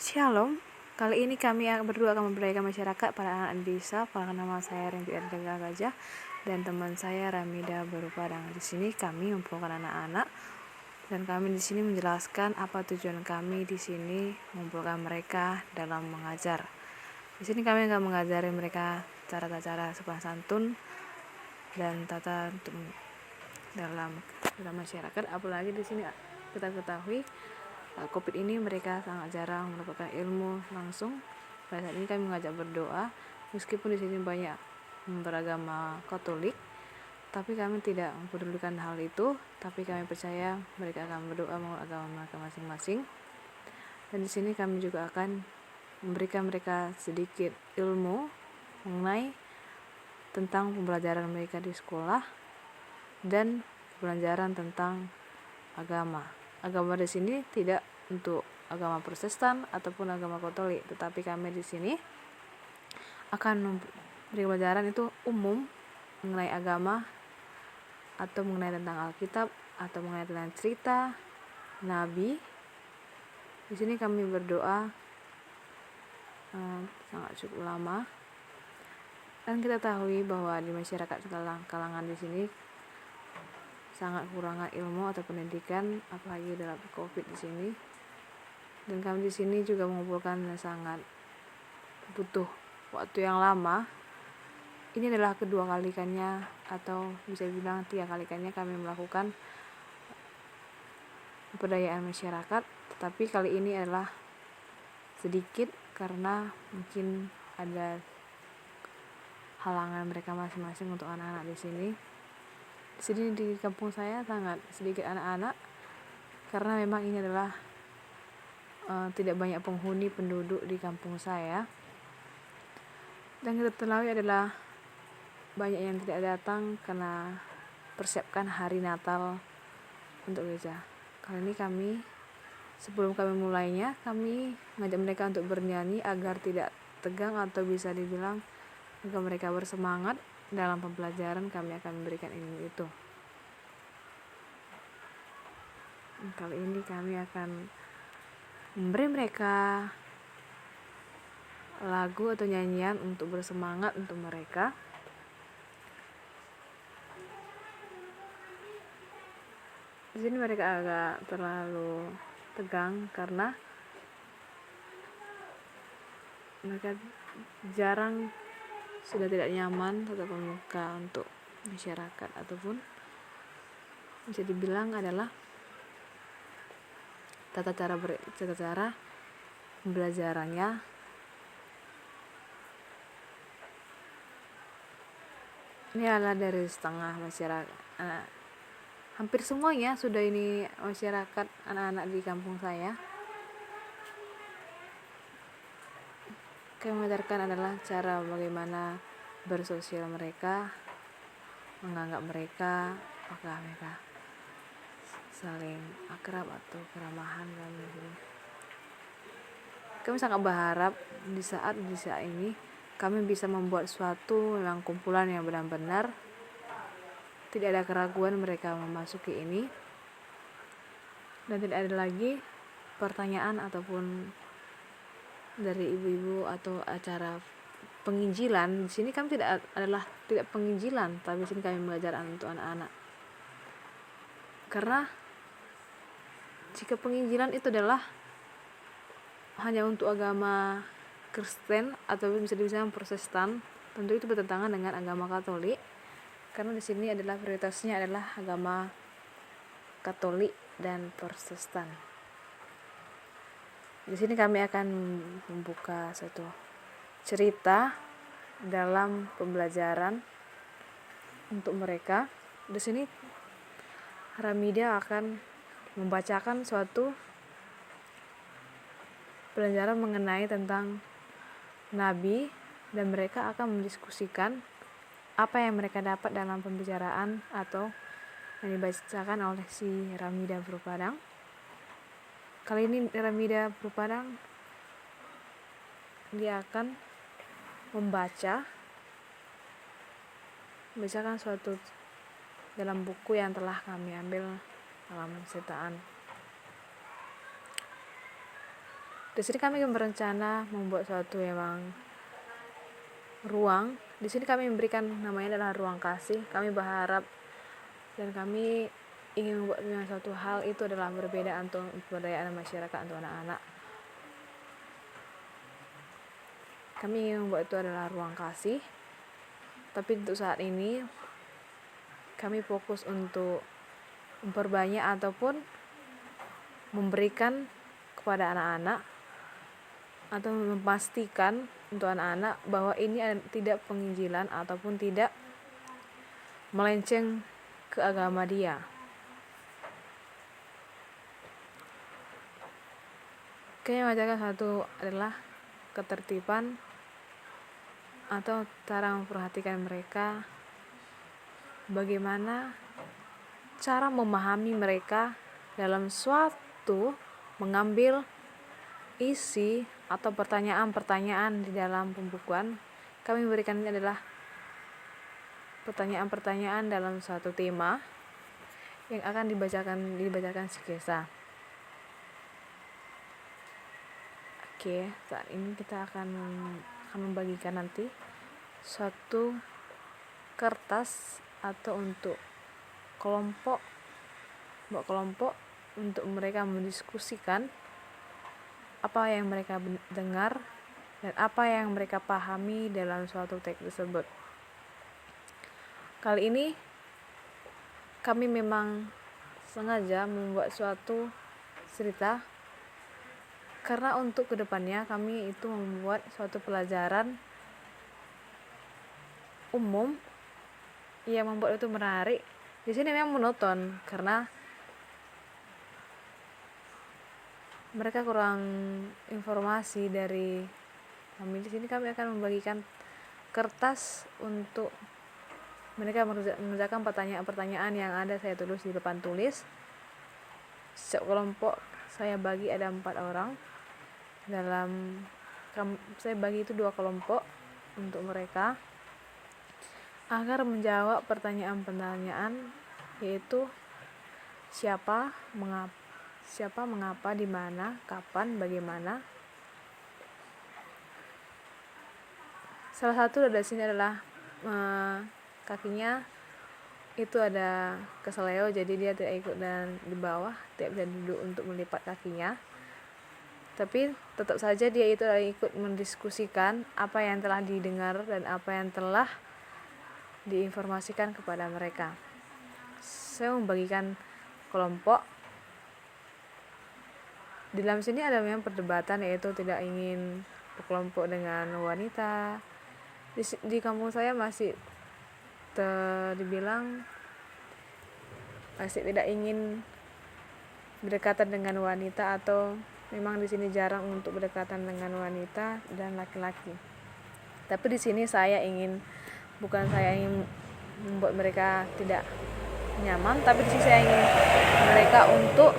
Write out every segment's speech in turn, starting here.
Shalom, kali ini kami berdua akan memberdayakan masyarakat pada anak desa. Perkenalkan, nama saya Rendy Ardega Gajah dan teman saya Ramida Barupadang. Di sini kami mengumpulkan anak-anak dan kami di sini menjelaskan apa tujuan kami di sini mengumpulkan mereka dalam mengajar. Di sini kami akan mengajari mereka cara-cara sopan santun dan tata dalam masyarakat. Apalagi di sini kita ketahui COVID ini mereka sangat jarang mendapatkan ilmu langsung. Pada saat ini kami mengajak berdoa, meskipun di sini banyak beragama Katolik, tapi kami tidak mempedulikan hal itu. Tapi kami percaya mereka akan berdoa menurut agama mereka masing-masing. Dan di sini kami juga akan memberikan mereka sedikit ilmu mengenai tentang pembelajaran mereka di sekolah dan pembelajaran tentang agama. Agama di sini tidak untuk agama Protestan ataupun agama Katolik, tetapi kami di sini akan memberi pelajaran itu umum mengenai agama atau mengenai tentang Alkitab atau mengenai tentang cerita Nabi. Di sini kami berdoa sangat cukup lama, dan kita tahu bahwa di masyarakat kalangan di sini sangat kurangan ilmu atau pendidikan, apalagi dalam COVID di sini. Dan kami di sini juga mengumpulkan sangat butuh waktu yang lama. Ini adalah kedua kalinya atau bisa dibilang 3 kalinya kami melakukan pemberdayaan masyarakat, tetapi kali ini adalah sedikit karena mungkin ada halangan mereka masing-masing untuk anak-anak di sini. Di sini di kampung saya sangat sedikit anak-anak karena memang ini adalah tidak banyak penghuni penduduk di kampung saya. Dan kita ketahui adalah banyak yang tidak datang karena persiapkan hari Natal untuk gereja. Kali ini sebelum kami mulainya, kami mengajak mereka untuk bernyanyi agar tidak tegang atau bisa dibilang agar mereka bersemangat dalam pembelajaran. Kami akan memberikan ini itu. Kali ini kami akan memberi mereka lagu atau nyanyian untuk bersemangat untuk mereka. Di sini mereka agak terlalu tegang karena mereka jarang, sudah tidak nyaman tatap muka untuk masyarakat, ataupun bisa dibilang adalah tata cara pembelajarannya ini adalah dari setengah masyarakat, hampir semuanya sudah ini masyarakat anak-anak di kampung saya. Kami mengajarkan adalah cara bagaimana bersosial mereka, menganggap mereka, apakah mereka saling akrab atau keramahan. Kami sangat berharap di saat ini kami bisa membuat suatu memang kumpulan yang benar-benar tidak ada keraguan mereka memasuki ini, dan tidak ada lagi pertanyaan ataupun dari ibu-ibu atau acara penginjilan. Di sini kami tidak penginjilan, tapi di sini kami mengajar untuk anak-anak. Karena jika penginjilan itu adalah hanya untuk agama Kristen atau bisa dibilang Protestan, tentu itu bertentangan dengan agama Katolik. Karena di sini adalah prioritasnya adalah agama Katolik dan Protestan. Di sini kami akan membuka satu cerita dalam pembelajaran untuk mereka. Di sini Ramida akan membacakan suatu pelajaran mengenai tentang Nabi, dan mereka akan mendiskusikan apa yang mereka dapat dalam pembicaraan atau yang dibacakan oleh si Ramida Barupadang. Kali ini Ramida Barupadang dia akan membacakan suatu dalam buku yang telah kami ambil dalam ceritaan. Di sini kami berencana membuat suatu memang ruang. Di sini kami memberikan namanya adalah ruang kasih. Kami berharap dan kami ingin membuat suatu hal itu adalah berbeda untuk pemberdayaan masyarakat untuk anak-anak. Kami ingin membuat itu adalah ruang kasih. Tapi untuk saat ini kami fokus untuk memperbanyak ataupun memberikan kepada anak-anak atau memastikan untuk anak-anak bahwa ini tidak penginjilan ataupun tidak melenceng ke agama dia. Kami mengajarkan satu adalah ketertiban atau cara memperhatikan mereka, bagaimana cara memahami mereka dalam suatu mengambil isi atau pertanyaan-pertanyaan di dalam pembukuan. Kami memberikan ini adalah pertanyaan-pertanyaan dalam suatu tema yang akan dibacakan si kisah. Oke, saat ini kita akan membagikan nanti suatu kertas atau untuk kelompok untuk mereka mendiskusikan apa yang mereka dengar dan apa yang mereka pahami dalam suatu teks tersebut. Kali ini kami memang sengaja membuat suatu cerita karena untuk kedepannya kami itu membuat suatu pelajaran umum yang membuat itu menarik. Di sini memang monoton karena mereka kurang informasi dari kami. Di sini kami akan membagikan kertas untuk mereka mengerjakan pertanyaan-pertanyaan yang ada saya tulis di papan tulis. Setiap kelompok saya bagi ada 4 orang. Saya bagi itu 2 kelompok untuk mereka agar menjawab pertanyaan-pertanyaan, yaitu siapa, mengapa, di mana, kapan, bagaimana. Salah satu dari sini adalah kakinya itu ada keseleo, jadi dia tidak ikut dan di bawah tidak bisa duduk untuk melipat kakinya. Tapi tetap saja dia itu ikut mendiskusikan apa yang telah didengar dan apa yang telah diinformasikan kepada mereka. Saya membagikan kelompok. Di dalam sini ada memang perdebatan, yaitu tidak ingin berkelompok dengan wanita. Di kampung saya masih dibilang masih tidak ingin berdekatan dengan wanita, atau memang di sini jarang untuk berdekatan dengan wanita dan laki-laki. Tapi di sini bukan saya ingin membuat mereka tidak nyaman, tapi di sini saya ingin mereka untuk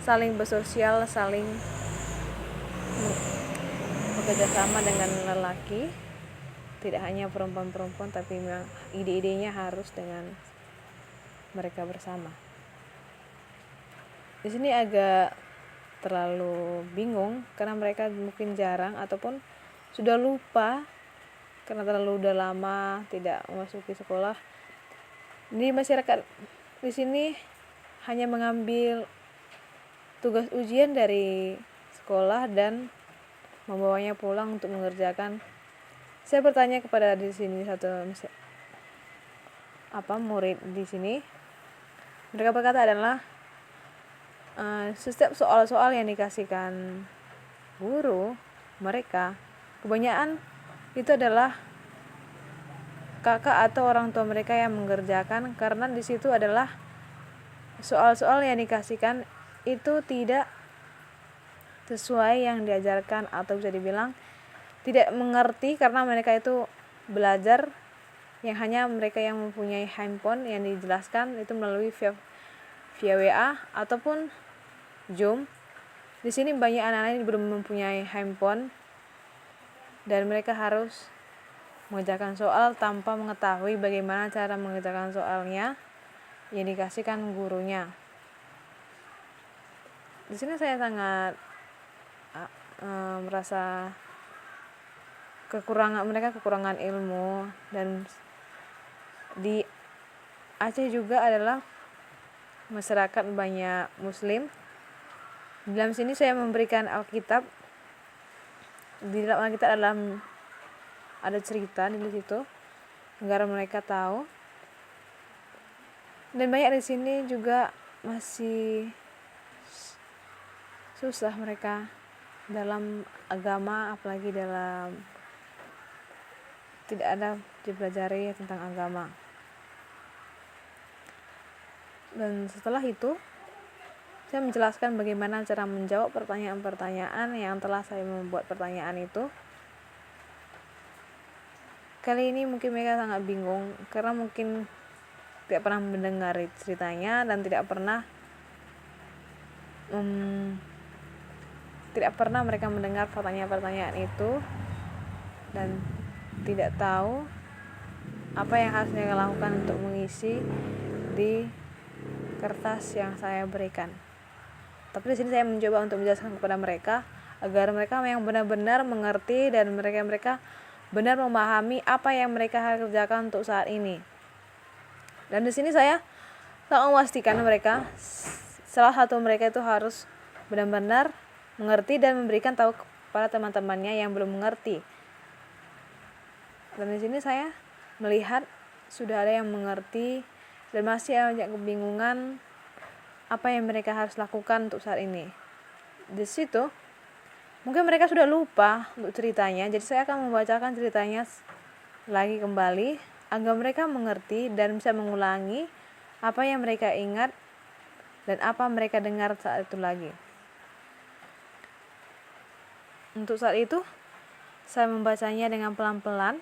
saling bersosial, saling bekerja sama dengan lelaki, tidak hanya perempuan-perempuan, tapi memang ide-idenya harus dengan mereka bersama. Di sini agak terlalu bingung karena mereka mungkin jarang ataupun sudah lupa karena udah lama tidak memasuki sekolah. Di masyarakat di sini hanya mengambil tugas ujian dari sekolah dan membawanya pulang untuk mengerjakan. Saya bertanya kepada di sini murid di sini. Mereka berkata adalah setiap soal-soal yang dikasihkan guru mereka, kebanyakan itu adalah kakak atau orang tua mereka yang mengerjakan, karena di situ adalah soal-soal yang dikasihkan itu tidak sesuai yang diajarkan, atau bisa dibilang tidak mengerti, karena mereka itu belajar yang hanya mereka yang mempunyai handphone yang dijelaskan itu melalui via WA ataupun Zoom. Di sini banyak anak-anak yang belum mempunyai handphone dan mereka harus mengerjakan soal tanpa mengetahui bagaimana cara mengerjakan soalnya yang dikasihkan gurunya. Di sini saya sangat merasa kekurangan ilmu. Dan di Aceh juga adalah masyarakat banyak muslim. Di dalam sini saya memberikan Alkitab. Di dalam Alkitab ada cerita di situ agar mereka tahu. Dan banyak di sini juga masih susah mereka dalam agama, apalagi tidak ada dipelajari tentang agama. Dan setelah itu saya menjelaskan bagaimana cara menjawab pertanyaan-pertanyaan yang telah saya membuat pertanyaan itu. Kali ini mungkin mereka sangat bingung karena mungkin tidak pernah mendengar ceritanya dan tidak pernah mereka mendengar pertanyaan-pertanyaan itu dan tidak tahu apa yang harus mereka lakukan untuk mengisi di kertas yang saya berikan. Tapi di sini saya mencoba untuk menjelaskan kepada mereka agar mereka yang benar-benar mengerti dan mereka benar memahami apa yang mereka harus kerjakan untuk saat ini. Dan di sini saya sangat memastikan mereka, salah satu mereka itu harus benar-benar mengerti dan memberikan tahu kepada teman-temannya yang belum mengerti. Dan di sini saya melihat sudah ada yang mengerti dan masih banyak kebingungan apa yang mereka harus lakukan untuk saat ini. Di situ mungkin mereka sudah lupa untuk ceritanya, jadi saya akan membacakan ceritanya lagi kembali agar mereka mengerti dan bisa mengulangi apa yang mereka ingat dan apa mereka dengar saat itu lagi. Untuk saat itu saya membacanya dengan pelan-pelan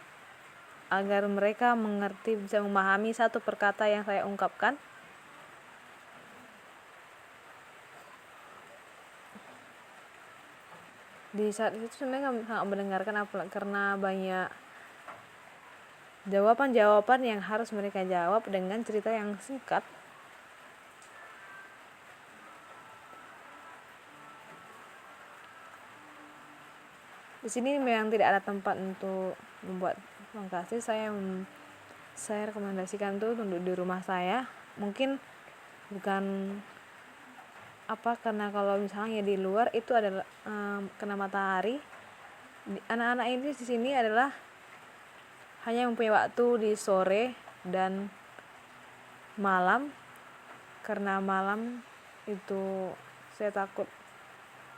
agar mereka mengerti, bisa memahami satu perkata yang saya ungkapkan. Di saat itu mereka sangat mendengarkan karena banyak jawaban-jawaban yang harus mereka jawab dengan cerita yang singkat. Di sini memang tidak ada tempat untuk membuat pangkasih. Saya rekomendasikan tuh untuk di rumah saya. Mungkin bukan karena kalau misalnya di luar itu adalah kena matahari. Anak-anak ini di sini adalah hanya mempunyai waktu di sore dan malam, karena malam itu saya takut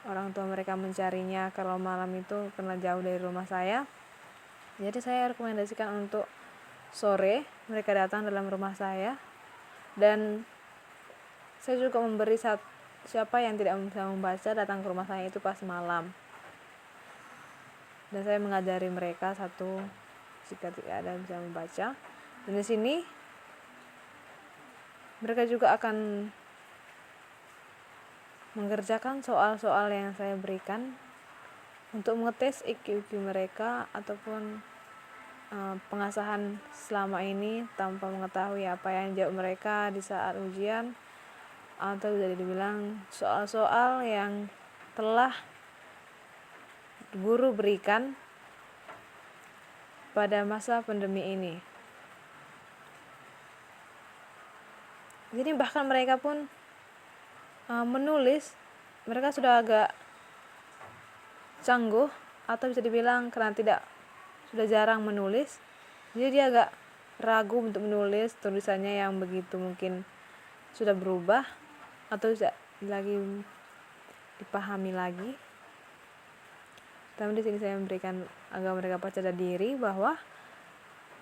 orang tua mereka mencarinya kalau malam itu karena jauh dari rumah saya. Jadi saya rekomendasikan untuk sore mereka datang dalam rumah saya. Dan saya juga memberi siapa yang tidak bisa membaca datang ke rumah saya itu pas malam. Dan saya mengajari mereka satu jika tidak ada yang bisa membaca. Dan di sini mereka juga akan mengerjakan soal-soal yang saya berikan untuk mengetes IQ mereka ataupun pengasahan selama ini tanpa mengetahui apa yang jawab mereka di saat ujian, atau bisa dibilang soal-soal yang telah guru berikan pada masa pandemi ini. Jadi bahkan mereka pun menulis, mereka sudah agak cangguh atau bisa dibilang karena sudah jarang menulis, jadi dia agak ragu untuk menulis tulisannya yang begitu mungkin sudah berubah atau tidak lagi dipahami lagi. Tapi di sini saya memberikan agar mereka percaya diri bahwa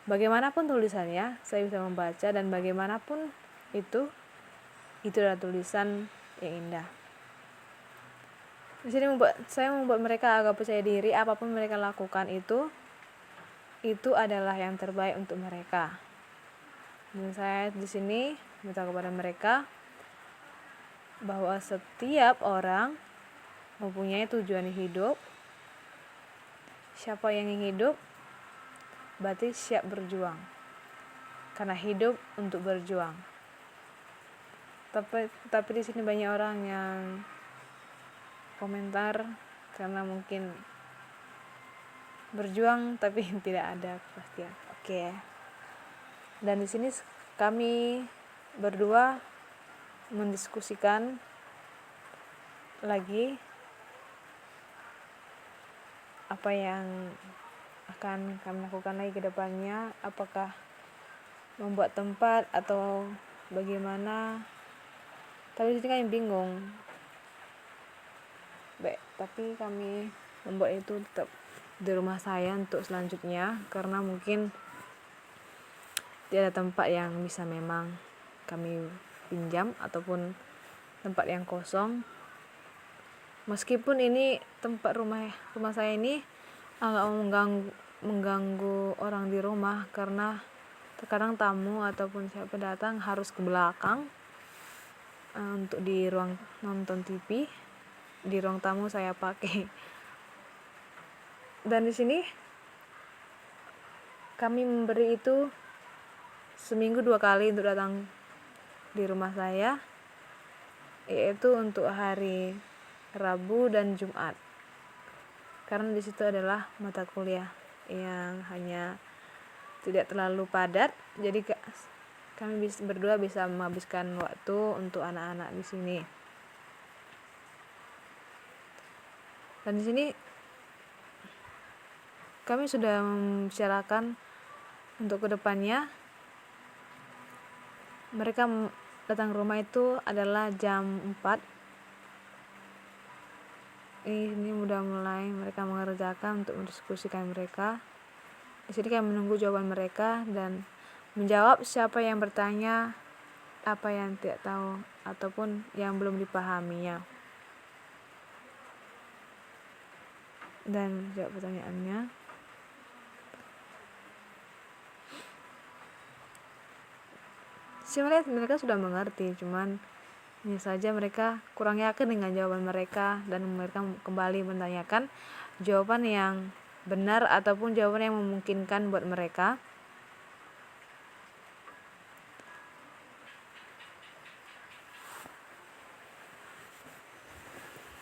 bagaimanapun tulisannya saya bisa membaca, dan bagaimanapun itu adalah tulisan yang indah. Di sini saya membuat mereka agak percaya diri, apapun mereka lakukan itu adalah yang terbaik untuk mereka. Dan saya di sini minta kepada mereka bahwa setiap orang mempunyai tujuan hidup. Siapa yang ingin hidup berarti siap berjuang, karena hidup untuk berjuang. Tapi di sini banyak orang yang komentar karena mungkin berjuang tapi tidak ada kepastian. Oke. Dan di sini kami berdua mendiskusikan lagi apa yang akan kami lakukan lagi ke depannya, apakah membuat tempat atau bagaimana. Tapi di sini kami bingung. Tapi kami membuat itu tetap di rumah saya untuk selanjutnya, karena mungkin tidak ada tempat yang bisa memang kami pinjam ataupun tempat yang kosong. Meskipun ini tempat rumah saya ini agak mengganggu orang di rumah, karena terkadang tamu ataupun siapa datang harus ke belakang untuk di ruang nonton TV. Di ruang tamu saya pakai. Dan di sini kami memberi itu seminggu 2 kali untuk datang di rumah saya, yaitu untuk hari Rabu dan Jumat, karena di situ adalah mata kuliah yang hanya tidak terlalu padat, jadi kami berdua bisa menghabiskan waktu untuk anak-anak di sini. Dan di sini kami sudah membicarakan untuk kedepannya, mereka datang ke rumah itu adalah jam 4. Ini udah mulai mereka mengerjakan untuk mendiskusikan mereka. Di sini kami menunggu jawaban mereka dan menjawab siapa yang bertanya apa yang tidak tahu ataupun yang belum dipahaminya, dan jawab pertanyaannya. Sebenarnya mereka sudah mengerti, cuman hanya saja mereka kurang yakin dengan jawaban mereka, dan mereka kembali menanyakan jawaban yang benar ataupun jawaban yang memungkinkan buat mereka.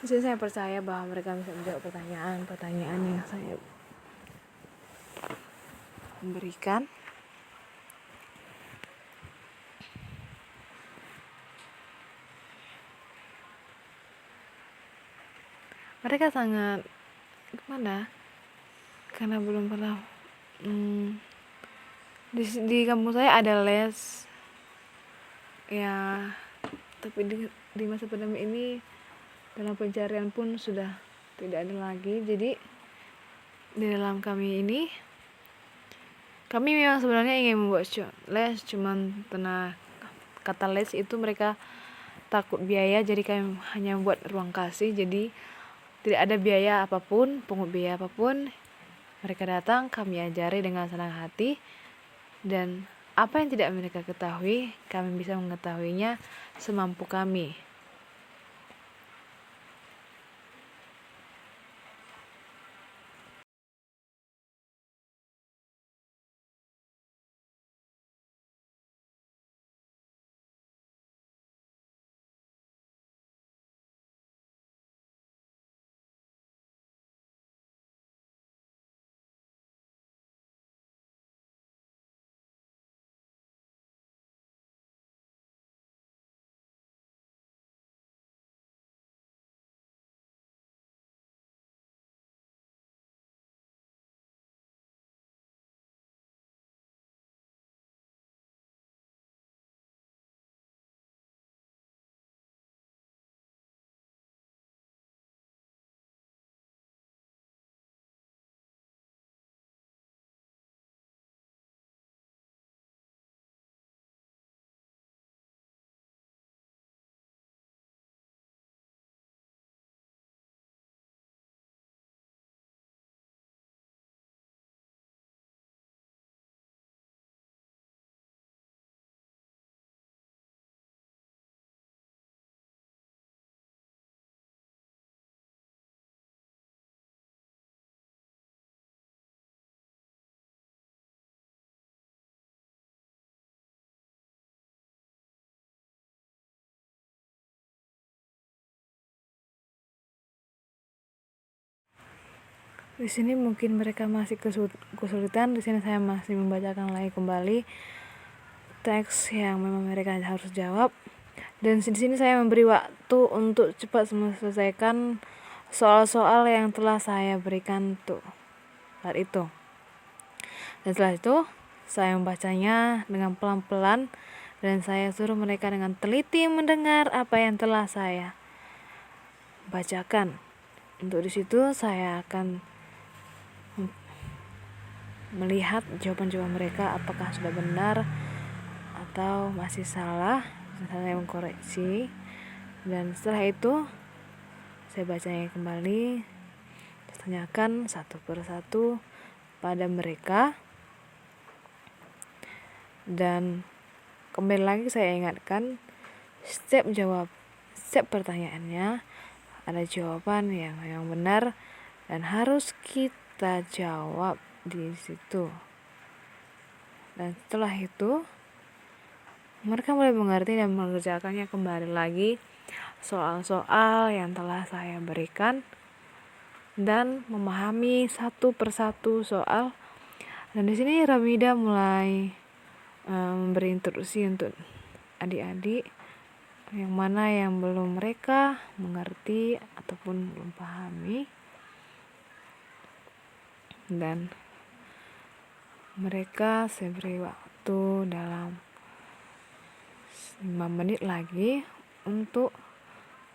Jadi saya percaya bahwa mereka bisa menjawab pertanyaan yang saya berikan. Mereka sangat gimana? Karena belum pernah di kampus saya ada les ya, tapi di masa pandemi ini dalam pencarian pun sudah tidak ada lagi. Jadi di dalam kami memang sebenarnya ingin membuat les, cuman karena kata les itu mereka takut biaya, jadi kami hanya membuat ruang kasih, jadi tidak ada biaya apapun, pungut biaya apapun. Mereka datang, kami ajari dengan senang hati, dan apa yang tidak mereka ketahui, kami bisa mengetahuinya semampu kami. Di sini mungkin mereka masih kesulitan. Di sini saya masih membacakan lagi kembali teks yang memang mereka harus jawab. Dan di sini saya memberi waktu untuk cepat menyelesaikan soal-soal yang telah saya berikan untuk saat itu. Dan setelah itu saya membacanya dengan pelan-pelan dan saya suruh mereka dengan teliti mendengar apa yang telah saya bacakan. Untuk di situ saya akan melihat jawaban-jawaban mereka apakah sudah benar atau masih salah. Saya mengkoreksi, dan setelah itu saya bacanya kembali, tanyakan satu persatu pada mereka, dan kembali lagi saya ingatkan setiap pertanyaannya ada jawaban yang benar dan harus kita jawab di situ. Dan setelah itu mereka mulai mengerti dan mengerjakannya kembali lagi soal-soal yang telah saya berikan dan memahami satu persatu soal. Dan di sini Ramida mulai memberi instruksi untuk adik-adik yang mana yang belum mereka mengerti ataupun belum pahami, dan mereka saya beri waktu dalam 5 menit lagi untuk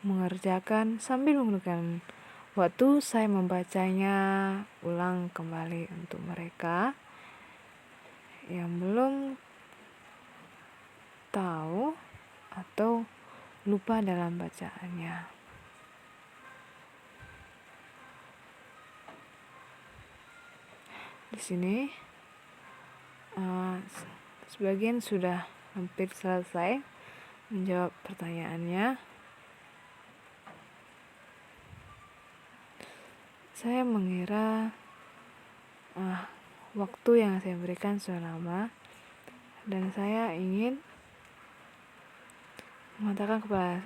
mengerjakan sambil menggunakan waktu saya membacanya ulang kembali untuk mereka yang belum tahu atau lupa dalam bacaannya. Di sini sebagian sudah hampir selesai menjawab pertanyaannya. Saya mengira waktu yang saya berikan sudah lama, dan saya ingin mengatakan kepada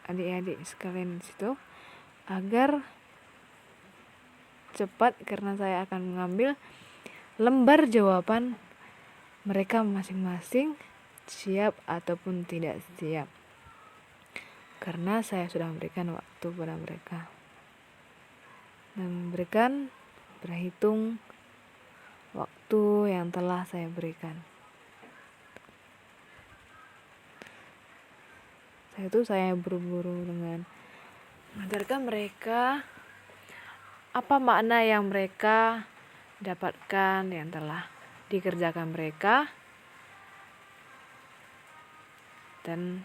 adik-adik sekalian di situ agar cepat, karena saya akan mengambil lembar jawaban mereka masing-masing siap ataupun tidak siap, karena saya sudah memberikan waktu pada mereka dan memberikan berhitung waktu yang telah saya berikan. Saya buru-buru dengan mengajarkan mereka apa makna yang mereka dapatkan yang telah dikerjakan mereka, dan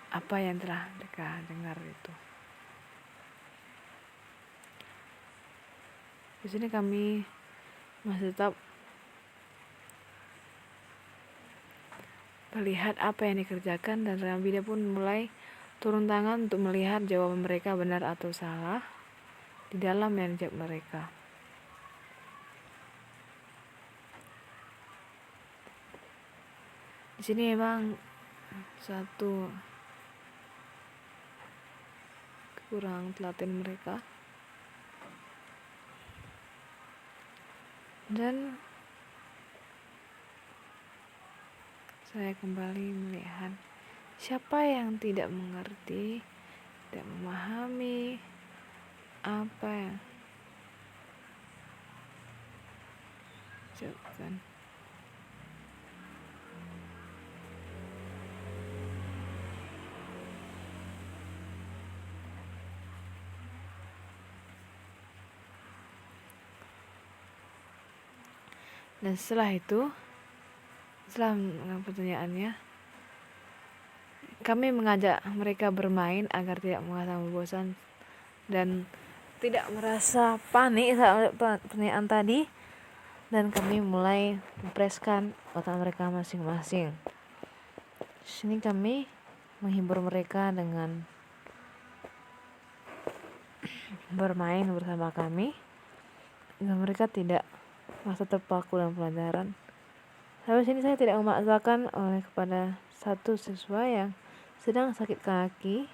apa yang telah mereka dengar itu. Di sini kami masih tetap melihat apa yang dikerjakan, dan Ramida pun mulai turun tangan untuk melihat jawaban mereka benar atau salah di dalam yang dijawab mereka. Di sini memang satu kekurangan telaten mereka, dan saya kembali melihat siapa yang tidak mengerti, tidak memahami apa yang diucapkan. Dan setelah itu, setelah mendengar pertanyaannya, kami mengajak mereka bermain agar tidak merasa bosan dan tidak merasa panik saat pertanyaan tadi, dan kami mulai mempreskan otak mereka masing-masing. Di sini kami menghibur mereka dengan bermain bersama kami, dan mereka tidak merasa terpaku dalam pelajaran. Sampai sini saya tidak memaksakan oleh kepada satu siswa yang sedang sakit kaki